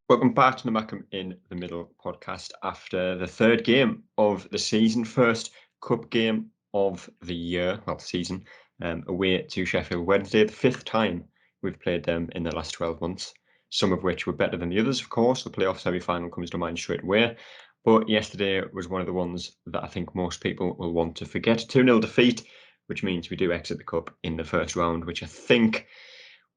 Welcome back to the Mackem in the Middle podcast after the third game of the season, first cup game of the year, well, season, away to Sheffield Wednesday, the fifth time we've played them in the last 12 months, some of which were better than the others, of course. The playoff semi-final comes to mind straight away, but yesterday was one of the ones that I think most people will want to forget. 2-0 defeat, which means we do exit the cup in the first round, which I think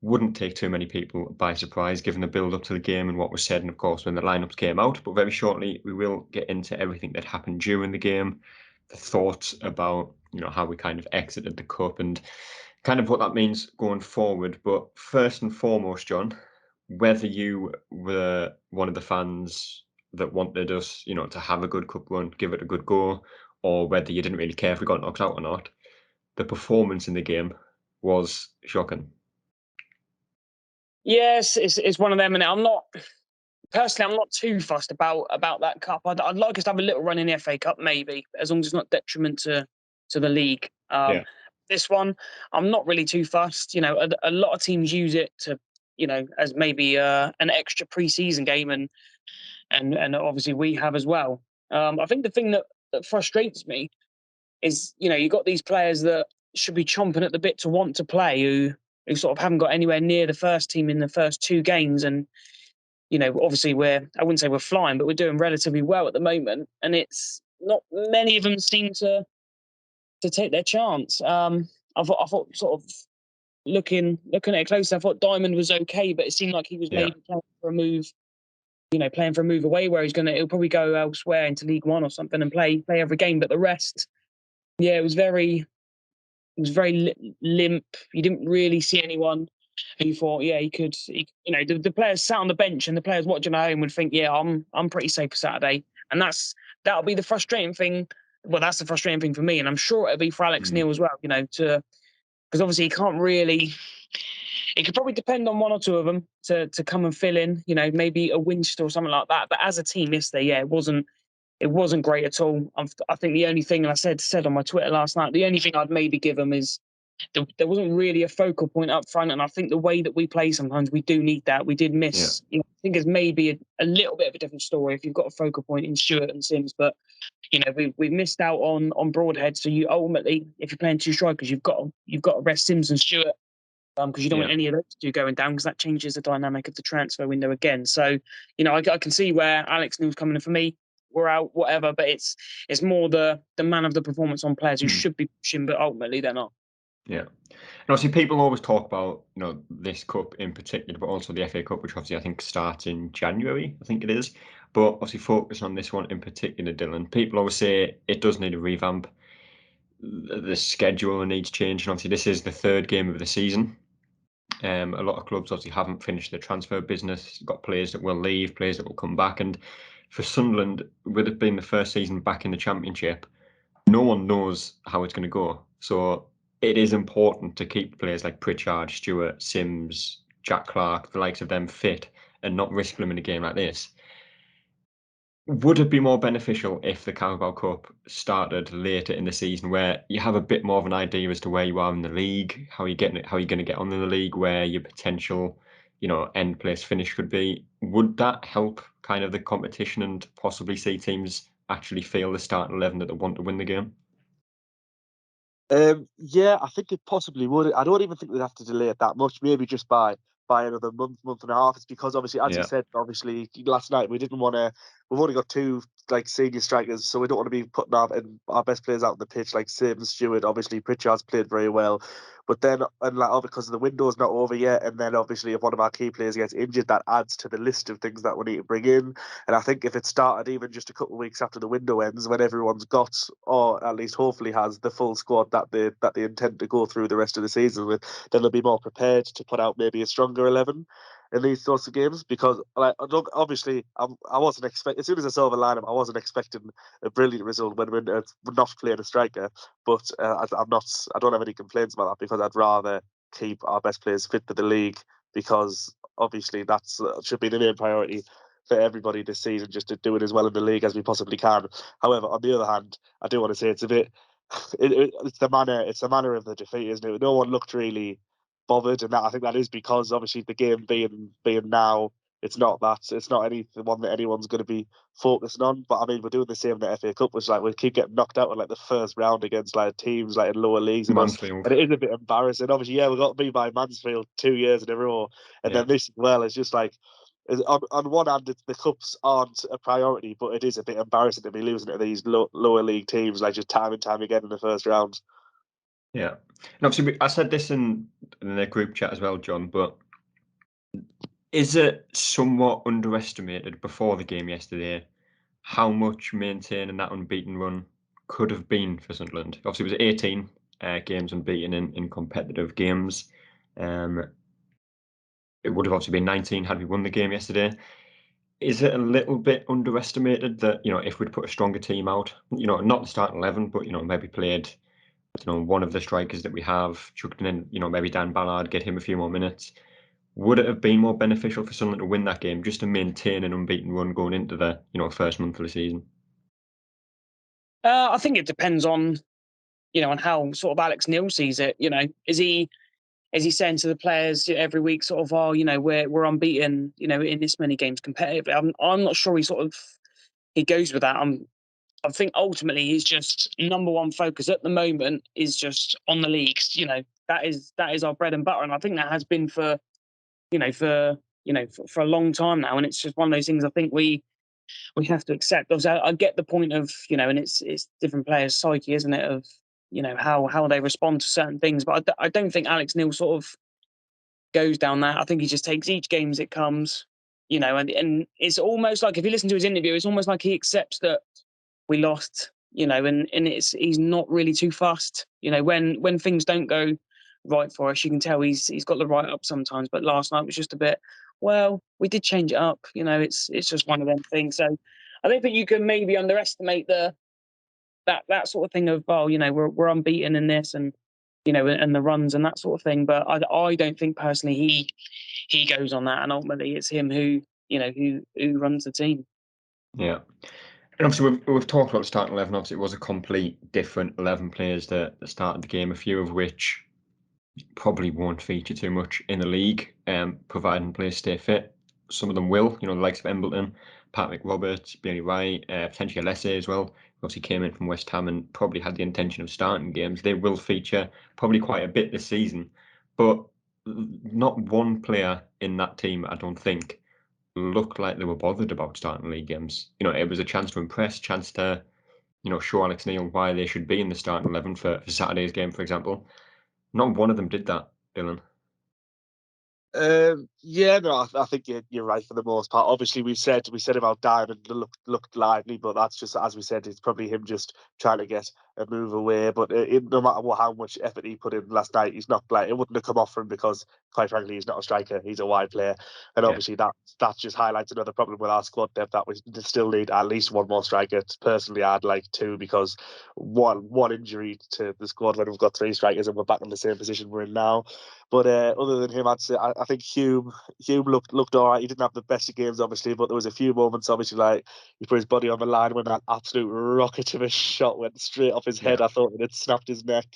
wouldn't take too many people by surprise given the build up to the game and what was said, and of course when the lineups came out. But very shortly we will get into everything that happened during the game, the thoughts about how we kind of exited the cup and kind of what that means going forward. But first and foremost, John, whether you were one of the fans that wanted us to have a good cup run, give it a good go, or whether you didn't really care if we got knocked out or not, the performance in the game was shocking. Yes, it's one of them, and I'm not too fussed about that cup. I'd like us to have a little run in the FA Cup, maybe, as long as it's not detriment to the league. Yeah. This one, I'm not really too fussed. A lot of teams use it to, as maybe an extra pre-season game, and obviously we have as well. I think the thing that frustrates me is, you got these players that should be chomping at the bit to want to play, who sort of haven't got anywhere near the first team in the first two games. And, obviously I wouldn't say we're flying, but we're doing relatively well at the moment. And it's not many of them seem to take their chance. I thought sort of looking at it closely, I thought Diamond was okay, but it seemed like he was maybe playing for a move away where he'll probably go elsewhere into League One or something and play every game. But the rest, it was very limp. You didn't really see anyone who you thought, he could. The players sat on the bench and the players watching at home would think, I'm pretty safe for Saturday. And that'll be the frustrating thing. Well, that's the frustrating thing for me, and I'm sure it'll be for Alex Neil as well. Because obviously he can't really. It could probably depend on one or two of them to come and fill in. Maybe a Winchester or something like that. But as a team yesterday, it wasn't great at all. I think the only thing, and I said on my Twitter last night, the only thing I'd maybe give them is there wasn't really a focal point up front. And I think the way that we play sometimes, we do need that. We did miss, I think it's maybe a little bit of a different story if you've got a focal point in Stewart and Sims. But, we've missed out on Broadhead. So you ultimately, if you're playing two strikers, you've got to rest Sims and Stewart. Because you don't want any of those two going down, because that changes the dynamic of the transfer window again. So, I can see where Alex Neil's coming in. For me, we're out, whatever, but it's more the man of the performance on players who should be pushing, but ultimately they're not. Yeah. And obviously people always talk about, this cup in particular, but also the FA Cup, which obviously I think starts in January, I think it is. But obviously focus on this one in particular, Dylan. People always say it does need a revamp. The schedule needs changing. Obviously this is the third game of the season. A lot of clubs obviously haven't finished their transfer business, got players that will leave, players that will come back. And for Sunderland, with it being the first season back in the Championship, no one knows how it's going to go. So it is important to keep players like Pritchard, Stewart, Sims, Jack Clark, the likes of them fit and not risk them in a game like this. Would it be more beneficial if the Carabao Cup started later in the season, where you have a bit more of an idea as to where you are in the league, how you're going to get on in the league, where your potential, end place finish could be? Would that help kind of the competition and possibly see teams actually feel the starting 11 that they want to win the game? I think it possibly would. I don't even think we'd have to delay it that much. Maybe just by another month and a half. It's because obviously, as you said, obviously last night we didn't want to. We've only got two senior strikers, so we don't want to be putting our best players out on the pitch like Sims, Stewart. Obviously, Pritchard's played very well, but then because the window's not over yet, and then obviously if one of our key players gets injured, that adds to the list of things that we need to bring in. And I think if it started even just a couple of weeks after the window ends, when everyone's got, or at least hopefully has, the full squad that they intend to go through the rest of the season with, then they'll be more prepared to put out maybe a stronger 11 in these sorts of games. Because obviously I wasn't expecting, as soon as I saw the lineup, I wasn't expecting a brilliant result when we're not playing a striker. But I don't have any complaints about that, because I'd rather keep our best players fit for the league, because obviously that's should be the main priority for everybody this season, just to do it as well in the league as we possibly can. However, on the other hand, I do want to say it's a bit. It's the manner of the defeat, isn't it? No one looked really bothered, and I think that is because obviously the game being now it's not one that anyone's going to be focusing on. But I mean, we're doing the same in the FA Cup, which like we keep getting knocked out in like the first round against like teams like in lower leagues and us, Mansfield. and it is a bit embarrassing. Obviously, yeah, we got beat by Mansfield 2 years in a row, and then this as well is just like. On one hand, the cups aren't a priority, but it is a bit embarrassing to be losing to these lower league teams like just time and time again in the first round. Yeah, and obviously I said this in the group chat as well, John. But is it somewhat underestimated before the game yesterday how much maintaining that unbeaten run could have been for Sunderland? Obviously, it was 18 games unbeaten in competitive games. It would have obviously been 19 had we won the game yesterday. Is it a little bit underestimated that, if we'd put a stronger team out, not the starting 11, but, maybe played, one of the strikers that we have, chucked in, maybe Dan Ballard, get him a few more minutes, would it have been more beneficial for Sunderland to win that game just to maintain an unbeaten run going into the, first month of the season? I think it depends on, on how sort of Alex Neil sees it. Is he saying to the players every week, sort of, oh, we're unbeaten, in this many games competitively? I'm not sure he goes with that. I think ultimately he's just number one focus at the moment is just on the leagues. That is our bread and butter, and I think that has been for a long time now. And it's just one of those things I think we have to accept. Obviously, I get the point of and it's different players' psyche, isn't it? Of how they respond to certain things. But I don't think Alex Neil sort of goes down that. I think he just takes each game as it comes, and it's almost like if you listen to his interview, it's almost like he accepts that we lost, and he's not really too fussed. When things don't go right for us, you can tell he's got the right up sometimes. But last night was just a bit, well, we did change it up. It's just one of them things. So I don't think you can maybe underestimate that sort of thing of, oh, we're unbeaten in this and and the runs and that sort of thing. But I don't think personally he goes on that, and ultimately it's him who runs the team. Yeah. And obviously, we've talked about the starting 11. Obviously, it was a complete different 11 players that started the game, a few of which probably won't feature too much in the league, providing players stay fit. Some of them will, the likes of Embleton, Patrick Roberts, Bailey Wright, potentially Alessi as well. Obviously came in from West Ham and probably had the intention of starting games. They will feature probably quite a bit this season. But not one player in that team, I don't think, looked like they were bothered about starting league games. It was a chance to impress, chance to, show Alex Neil why they should be in the starting 11 for Saturday's game, for example. Not one of them did that, Dylan. Yeah, no, I think you're right for the most part. Obviously, we said about Diamond looked lively, but that's just, as we said, it's probably him just trying to get a move away. But no matter how much effort he put in last night, he's not like it wouldn't have come off for him because, quite frankly, he's not a striker. He's a wide player, and obviously that just highlights another problem with our squad depth, that we still need at least one more striker. Personally, I'd like two, because one injury to the squad when we've got three strikers and we're back in the same position we're in now. But other than him, I'd say I think Hume looked all right. He didn't have the best of games, obviously, but there was a few moments, obviously, like he put his body on the line when that absolute rocket of a shot went straight off his head. I thought it had snapped his neck.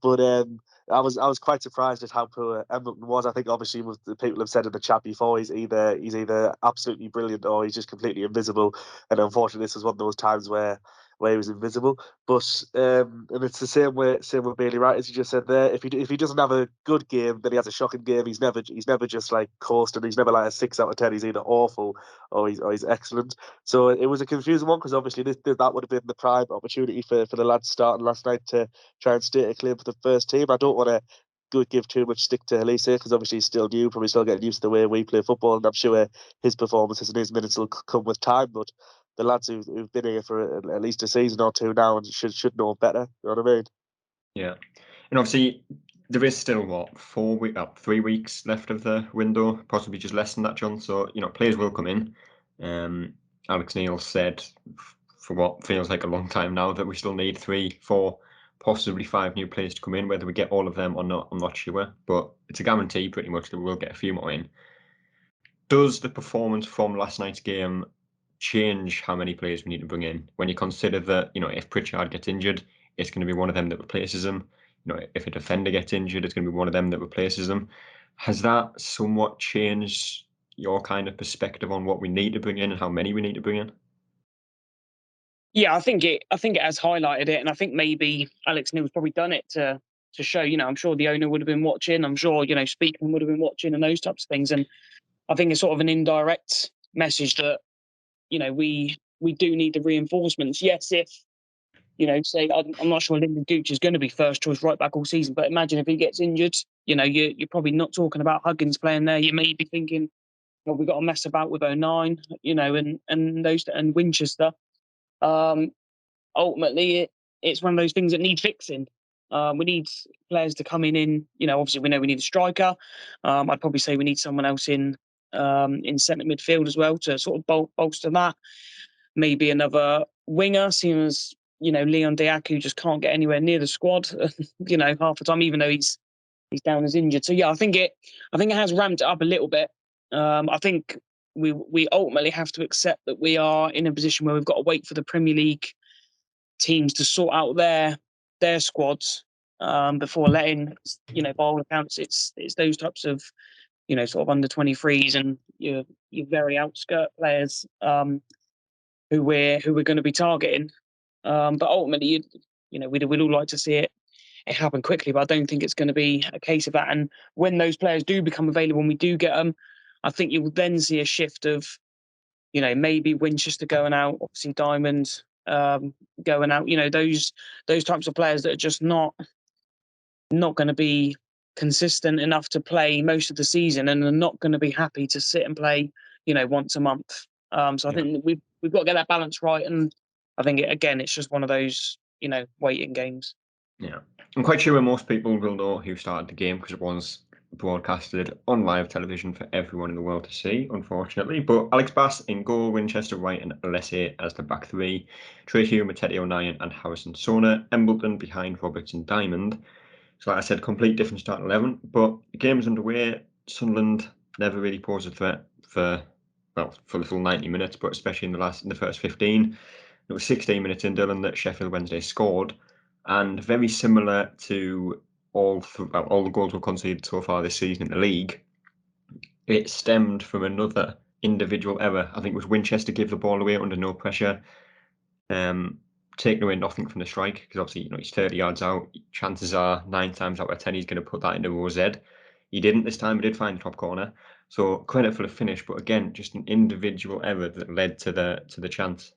But I was quite surprised at how poor Embleton was. I think obviously what the people have said in the chat before, he's either absolutely brilliant or he's just completely invisible. And unfortunately, this was one of those times where he was invisible. But and it's the same with Bailey Wright, as you just said there. If he doesn't have a good game, then he has a shocking game. He's never just like coasting. He's never like a 6 out of 10. He's either awful or he's excellent. So it was a confusing one, because obviously that would have been the prime opportunity for the lads starting last night to try and stake a claim for the first team. I don't want to give too much stick to Elise, because obviously he's still new, probably still getting used to the way we play football, and I'm sure his performances and his minutes will come with time. But the lads who've been here for at least a season or two now and should know better. You know what I mean? Yeah, and obviously there is still 3 weeks left of the window, possibly just less than that, John. So players will come in. Alex Neil said for what feels like a long time now that we still need 3, 4, possibly 5 new players to come in. Whether we get all of them or not, I'm not sure, but it's a guarantee pretty much that we'll get a few more in. Does the performance from last night's game change how many players we need to bring in? When you consider that, if Pritchard gets injured, it's going to be one of them that replaces him. If a defender gets injured, it's going to be one of them that replaces him. Has that somewhat changed, your kind of perspective on what we need to bring in and how many we need to bring in? Yeah, I think it has highlighted it, and I think maybe Alex Neil's probably done it to show. I'm sure the owner would have been watching. I'm sure Speakman would have been watching, and those types of things. And I think it's sort of an indirect message that we do need the reinforcements. Yes, if say I'm not sure Lyndon Gooch is going to be first choice right back all season, but imagine if he gets injured, you're probably not talking about Huggins playing there. You may be thinking, well, we've got to mess about with 09, and those and Winchester. Ultimately, it's one of those things that need fixing. We need players to come in. Obviously, we know we need a striker. I'd probably say we need someone else in centre midfield as well to sort of bolster that. Maybe another winger, seeing as Leon Diaku just can't get anywhere near the squad. Half the time, even though he's down as injured. So yeah, I think it has ramped it up a little bit. I think we ultimately have to accept that we are in a position where we've got to wait for the Premier League teams to sort out their squads before letting, by all accounts, it's those types of sort of under 23s and your very outskirt players who we're going to be targeting. But ultimately, we'd all like to see it happen quickly, but I don't think it's going to be a case of that. And when those players do become available and we do get them, I think you will then see a shift of, maybe Winchester going out, obviously Diamond going out. Those types of players that are just not going to be consistent enough to play most of the season and are not going to be happy to sit and play, once a month. So I think we've got to get that balance right. And I think it's just one of those, waiting games. Yeah, I'm quite sure most people will know who started the game because it was broadcasted on live television for everyone in the world to see, unfortunately. But Alex Bass in goal, Winchester, Wright and Alessi as the back three, Trey Hume, Matete O'Nien and Harrison Sona, Embleton behind Roberts and Diamond. So like I said, complete different start 11, but the game was underway. Sunderland never really posed a threat for the full 90 minutes, but especially in the first 15. It was 16 minutes in Dylan that Sheffield Wednesday scored, and very similar to all the goals we've conceded so far this season in the league, it stemmed from another individual error. I think it was Winchester gave the ball away under no pressure, taking away nothing from the strike because obviously he's 30 yards out. Chances are 9 times out of 10 he's going to put that into row Z. He didn't this time. He did find the top corner, so credit for the finish. But again, just an individual error that led to the chance.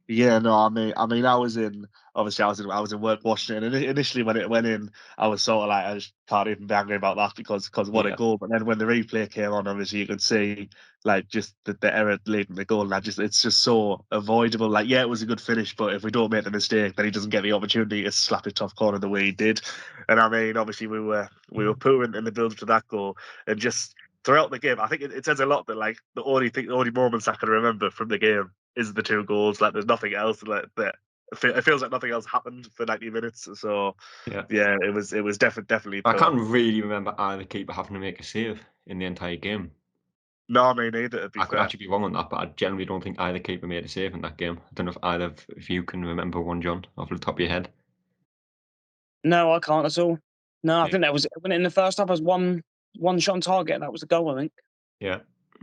Yeah, no, I mean, I was in work watching it, and initially when it went in, I was sort of like, I just can't even be angry about that because what a goal. But then when the replay came on, obviously you could see like just the error leading the goal, and it's just so avoidable. Like, yeah, it was a good finish, but if we don't make the mistake, then he doesn't get the opportunity to slap it top corner the way he did. And I mean, obviously we were poor in the build to that goal, and just throughout the game, I think it says a lot that like the only moments I can remember from the game is the 2 goals. Like there's nothing else. Like that, it feels like nothing else happened for 90 minutes. So yeah, it was definitely. I can't really remember either keeper having to make a save in the entire game. No, I mean neither. I could actually be wrong on that, but I generally don't think either keeper made a save in that game. I don't know if either of you can remember one, John, off the top of your head. No, I can't at all. No, I think that was when in the first half. Was one shot on target. That was the goal, I think. Yeah,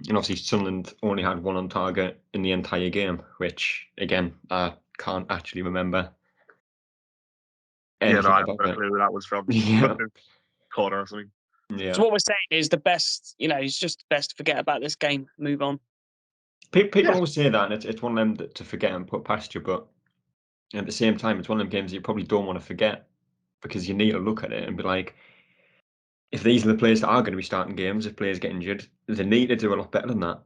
and obviously Sunderland only had 1 on target in the entire game, which again I can't actually remember. Yeah, no, I haven't got a clue where that was from. Yeah. Corner or something. Yeah. So what we're saying is the best. It's just best to forget about this game. Move on. People always say that, and it's one of them to forget and put past you, but at the same time, it's one of them games you probably don't want to forget because you need to look at it and be like, if these are the players that are going to be starting games, if players get injured, they need to do a lot better than that.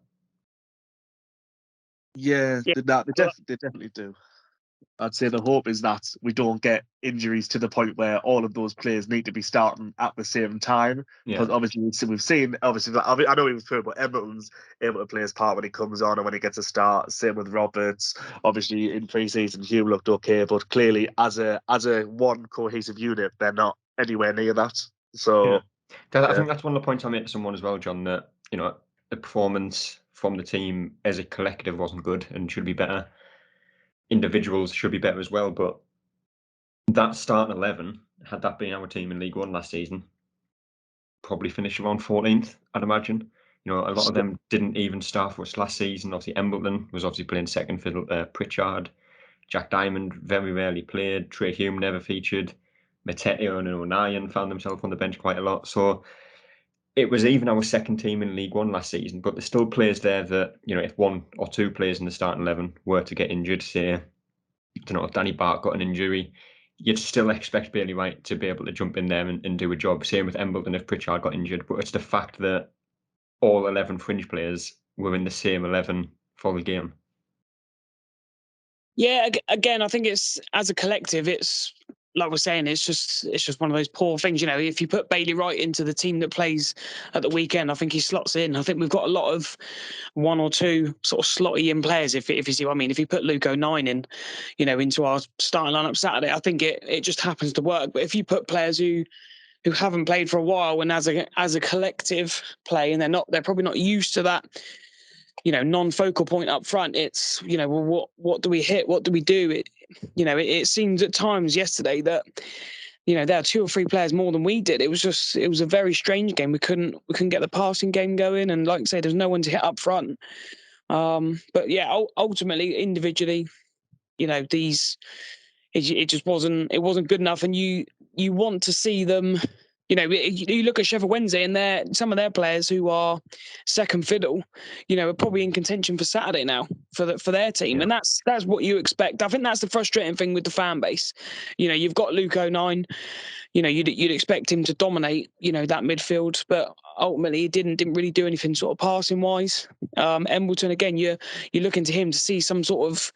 Yeah, they definitely do. I'd say the hope is that we don't get injuries to the point where all of those players need to be starting at the same time. Because obviously we've seen, I know he was poor, but Everton's able to play his part when he comes on and when he gets a start. Same with Roberts. Obviously in pre-season, Hume looked okay, but clearly as a one cohesive unit, they're not anywhere near that. So I think that's one of the points I made to someone as well, John, that the performance from the team as a collective wasn't good and should be better. Individuals should be better as well, but that starting 11, had that been our team in League One last season, probably finished around 14th, I'd imagine. You know, a lot of them didn't even start for us last season. Obviously, Embleton was obviously playing second fiddle. Pritchard, Jack Diamond very rarely played. Trey Hume never featured. Mateo and O'Nien found themselves on the bench quite a lot. So it was even our second team in League One last season, but there's still players there that, you know, if one or two players in the starting 11 were to get injured, say, I don't know, if Danny Bart got an injury, you'd still expect Bailey Wright to be able to jump in there and do a job. Same with Embleton if Pritchard got injured, but it's the fact that all 11 fringe players were in the same 11 for the game. Yeah, again, I think it's, as a collective, it's like we're saying, it's just one of those poor things. You know, if you put Bailey Wright into the team that plays at the weekend, I think he slots in. I think we've got a lot of one or two sort of slotty in players. If you see what I mean, if you put Luke O'Nien in, you know, into our starting lineup Saturday, I think it just happens to work. But if you put players who haven't played for a while and as a collective play, and they're probably not used to that, you know, non-focal point up front, it's, you know, well, what do we hit? What do we do? It seems at times yesterday that, you know, there are two or three players more than we did. It was a very strange game. We couldn't get the passing game going, and like I say, there's no one to hit up front. But yeah, ultimately, individually, you know, it just wasn't good enough, and you want to see them. You know, you look at Sheffield Wednesday and some of their players who are second fiddle, you know, are probably in contention for Saturday now for their team, and that's what you expect. I think that's the frustrating thing with the fan base. You know, you've got Luke O'Nien. You know, you'd expect him to dominate, you know, that midfield, but ultimately he didn't really do anything sort of passing wise. Embleton, again, you're looking to him to see some sort of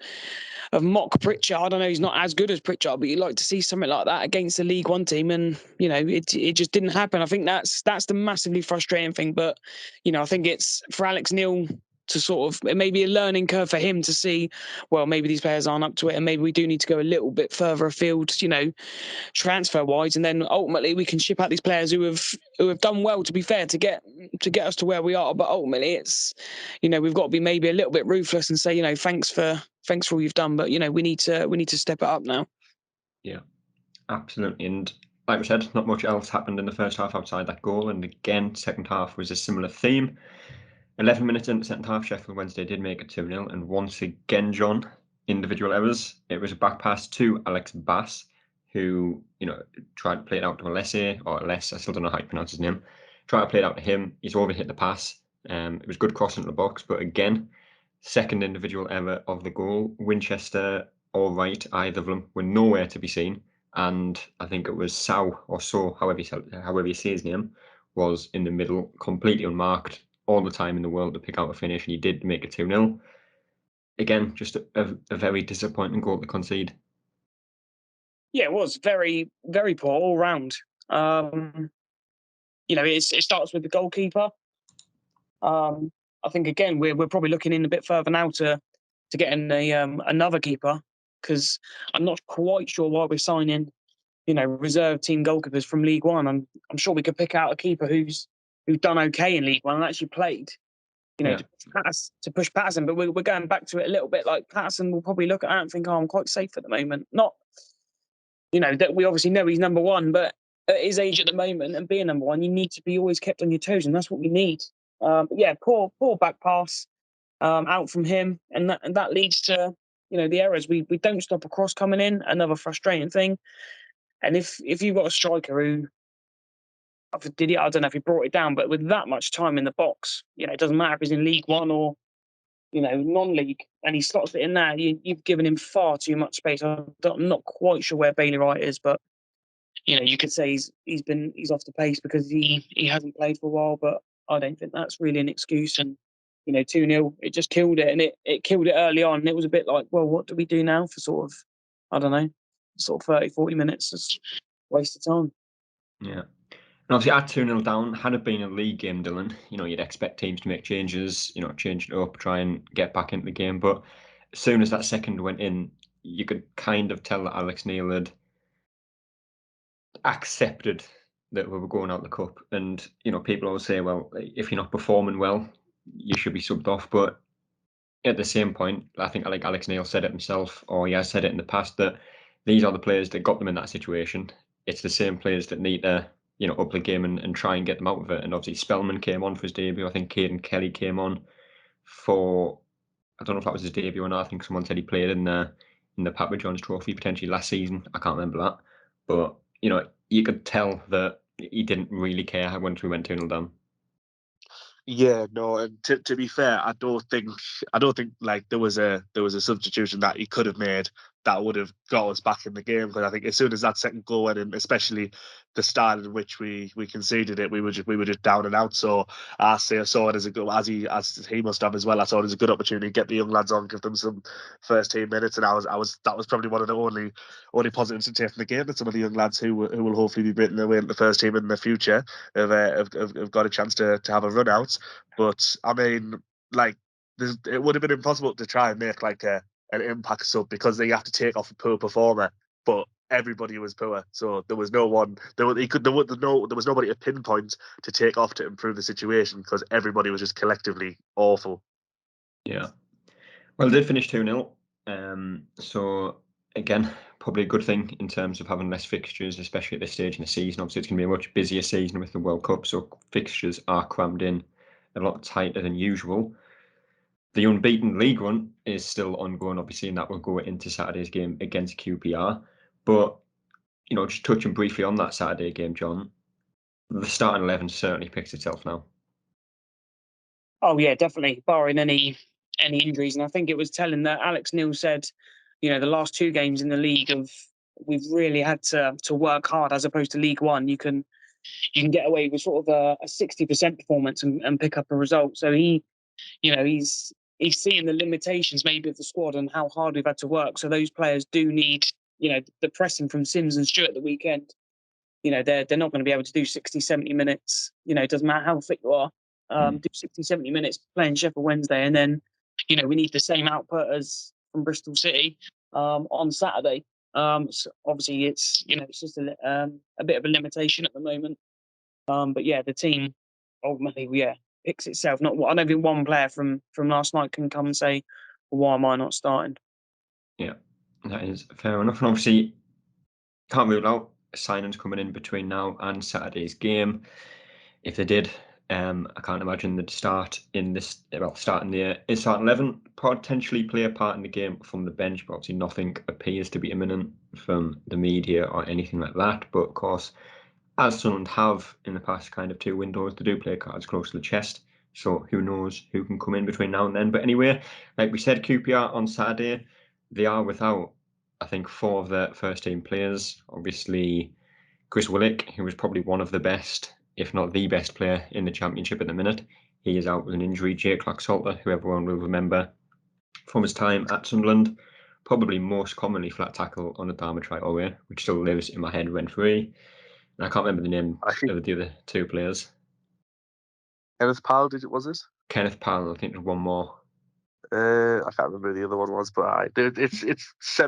mock Pritchard. I don't know, he's not as good as Pritchard, but you'd like to see something like that against the League One team, and you know, it just didn't happen. I think that's the massively frustrating thing. But you know, I think it's for Alex Neil to sort of, it may be a learning curve for him to see, well, maybe these players aren't up to it, and maybe we do need to go a little bit further afield, you know, transfer wise, and then ultimately we can ship out these players who have done well, to be fair, to get us to where we are. But ultimately it's, you know, we've got to be maybe a little bit ruthless and say, you know, thanks for all you've done, but you know, we need to step it up now. Yeah, absolutely. And like we said, not much else happened in the first half outside that goal, and again, second half was a similar theme. 11 minutes into the second half, Sheffield Wednesday did make it 2-0, and once again, John, individual errors. It was a back pass to Alex Bass, who, you know, tried to play it out to Alessi, I still don't know how you pronounce his name. Tried to play it out to him. He's overhit the pass. It was good cross into the box, but again, second individual error of the goal. Winchester or Wright, either of them, were nowhere to be seen. And I think it was Sau or So, however you say his name, was in the middle, completely unmarked, all the time in the world to pick out a finish, and he did make it 2-0. Again, just a very disappointing goal to concede. Yeah, it was very, very poor all round. You know, it starts with the goalkeeper. I think again we're probably looking in a bit further now to getting another keeper, because I'm not quite sure why we're signing, you know, reserve team goalkeepers from League One. I'm sure we could pick out a keeper who's done okay in League One and actually played, you know, to push Patterson. But we're going back to it a little bit. Like, Patterson will probably look at that and think, oh, I'm quite safe at the moment. Not, you know, that we obviously know he's number one, but at his age at the moment and being number one, you need to be always kept on your toes, and that's what we need. But yeah, poor back pass out from him, and that leads to, you know, the errors. We don't stop a cross coming in, another frustrating thing. And if you've got a striker who I don't know if he brought it down, but with that much time in the box, you know, it doesn't matter if he's in League One or, you know, non-league, and he slots it in there, you've given him far too much space. I'm not quite sure where Bailey Wright is, but you know, you could say he's off the pace because he hasn't played for a while, but I don't think that's really an excuse. And you know, 2-0, it just killed it, and it killed it early on. And it was a bit like, well, what do we do now for sort of, I don't know, sort of 30, 40 minutes? It's a waste of time. Yeah. And obviously at 2-0 down, had it been a league game, Dylan, you know, you'd expect teams to make changes, you know, change it up, try and get back into the game. But as soon as that second went in, you could kind of tell that Alex Neil had accepted that we were going out the cup. And, you know, people always say, well, if you're not performing well, you should be subbed off. But at the same point, I think like Alex Neil said it himself, or he has said it in the past, that these are the players that got them in that situation. It's the same players that need to, up the game and try and get them out of it. And obviously Spellman came on for his debut. I think Caden Kelly came on for, I don't know if that was his debut or not. I think someone said he played in the Papa John's Trophy potentially last season. I can't remember that, but you could tell that he didn't really care once we went 2-0 down. Yeah, no, and to be fair, I don't think like there was a substitution that he could have made that would have got us back in the game, because I think as soon as that second goal went in, especially the style in which we conceded it, we were just down and out. So I saw it as a good, as he must have as well. I saw it as a good opportunity to get the young lads on, give them some first team minutes, and that was probably one of the only positives to take from the game, that some of the young lads who will hopefully be breaking their way into the first team in the future have got a chance to have a run out. But I mean, like, it would have been impossible to try and make like an impact sub, because they have to take off a poor performer. But everybody was poor, so there was no one. There was nobody to pinpoint to take off to improve the situation, because everybody was just collectively awful. Yeah. Well, it did finish 2-0. So again, probably a good thing in terms of having less fixtures, especially at this stage in the season. Obviously, it's going to be a much busier season with the World Cup, so fixtures are crammed in a lot tighter than usual. The unbeaten league run is still ongoing, obviously, and that will go into Saturday's game against QPR. But, just touching briefly on that Saturday game, John, the starting 11 certainly picks itself now. Oh yeah, definitely, barring any injuries. And I think it was telling that Alex Neil said, the last 2 games in the league we've really had to work hard, as opposed to League One. You can get away with sort of a 60% performance and pick up a result. So he's seeing the limitations maybe of the squad and how hard we've had to work. So those players do need, the pressing from Sims and Stewart at the weekend. They're not going to be able to do 60, 70 minutes. It doesn't matter how fit you are. Do 60, 70 minutes playing Sheffield Wednesday, and then, we need the same output as from Bristol City on Saturday. So obviously it's just a bit of a limitation at the moment. But yeah, the team ultimately picks itself. I don't think one player from last night can come and say, well, why am I not starting? Yeah, that is fair enough. And obviously, can't rule out signings coming in between now and Saturday's game. If they did, I can't imagine they'd start in the starting 11, potentially play a part in the game from the bench, but obviously nothing appears to be imminent from the media or anything like that. But of course, as Sunderland have in the past kind of 2 windows, they do play cards close to the chest. So who knows who can come in between now and then. But anyway, like we said, QPR on Saturday, they are without, I think, 4 of their first team players. Obviously, Chris Willick, who was probably one of the best, if not the best player in the Championship at the minute. He is out with an injury. Jake Clark-Salter, who everyone will remember from his time at Sunderland, probably most commonly flat tackle on the Dharma Traore, which still lives in my head rent-free. And I can't remember the name of the other 2 players. Kenneth Powell, was it? Kenneth Powell, I think there's one more. I can't remember who the other one was, but it's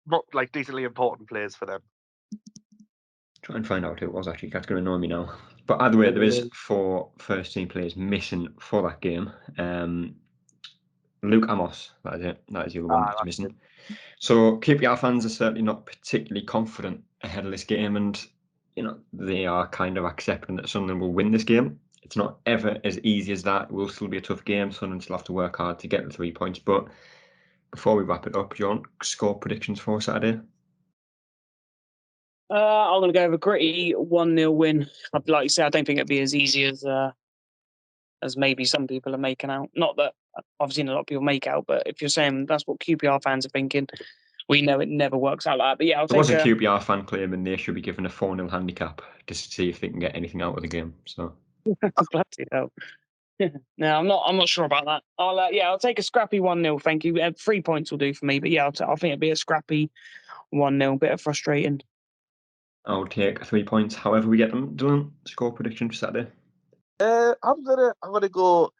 not like decently important players for them. Try and find out who it was, actually. That's going to annoy me now. But either way, there is 4 first team players missing for that game. Luke Amos, that is it. That is the other one that's missing. So QPR fans are certainly not particularly confident ahead of this game, and they are kind of accepting that Sunderland will win this game. It's not ever as easy as that. It will still be a tough game. Sunderland still have to work hard to get the 3 points. But before we wrap it up, John, score predictions for Saturday? I'm going to go with a gritty 1-0 win. Like you said, I don't think it'd be as easy as maybe some people are making out. Not that I've seen a lot of people make out, but if you're saying that's what QPR fans are thinking, we know it never works out like that. But yeah, there was a QPR fan claiming they should be given a 4-0 handicap just to see if they can get anything out of the game. So bloody hell. No, I'm not sure about that. I'll take a scrappy 1-0. Thank you. 3 points will do for me. But yeah, I think it'd be a scrappy 1-0. Bit of frustrating. I'll take 3 points. However we get them. Dylan, score prediction for Saturday. I'm gonna go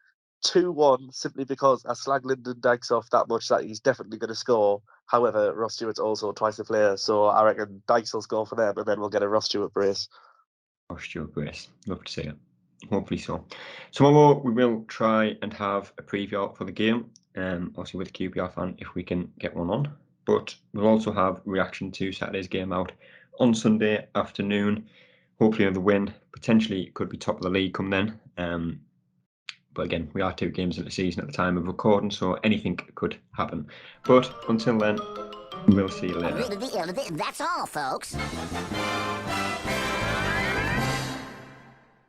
2-1 simply because I slag Lyndon Dykes off that much that he's definitely gonna score. However, Ross Stewart's also twice a player, so I reckon Dykes will score for them, and then we'll get a Ross Stewart brace. Ross Stewart brace. Love to see it. Hopefully so. Tomorrow we will try and have a preview out for the game. Obviously with a QPR fan if we can get one on. But we'll also have reaction to Saturday's game out on Sunday afternoon. hopefully another win. Potentially could be top of the league come then. But again, we are 2 games into the season at the time of recording, so anything could happen. But until then, we'll see you later. That's all, folks.